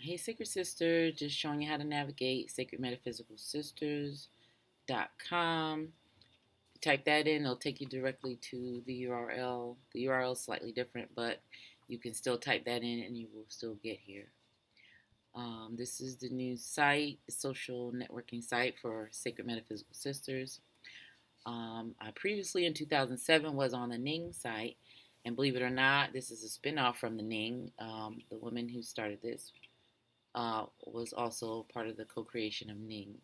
Hey, Sacred Sister, just showing you how to navigate sacredmetaphysicalsisters.com. Type that in, it'll take you directly to the URL. The URL is slightly different, but you can still type that in and you will still get here. This is the new site, the social networking site for Sacred Metaphysical Sisters. I previously in 2007 was on the Ning site, and believe it or not, this is a spinoff from the Ning. The woman who started this was also part of the co-creation of Ning.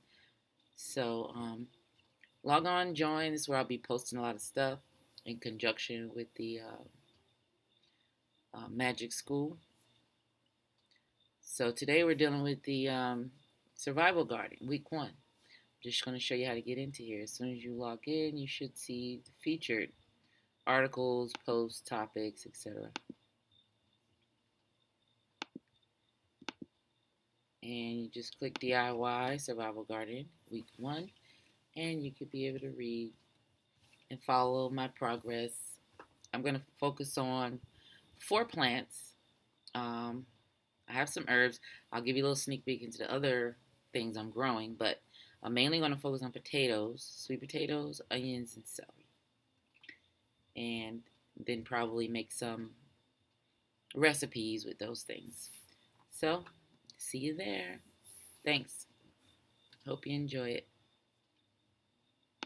So log on, join. This is where I'll be posting a lot of stuff in conjunction with the Magic School. So today we're dealing with the Survival Garden, week 1. I'm just going to show you how to get into here. As soon as you log in, you should see the featured articles, posts, topics, etc. And you just click DIY Survival Garden, week 1, and you could be able to read and follow my progress. I'm going to focus on 4 plants. I have some herbs. I'll give you a little sneak peek into the other things I'm growing, but I'm mainly going to focus on potatoes, sweet potatoes, onions, and celery. And then probably make some recipes with those things. So, see you there. Thanks. Hope you enjoy it.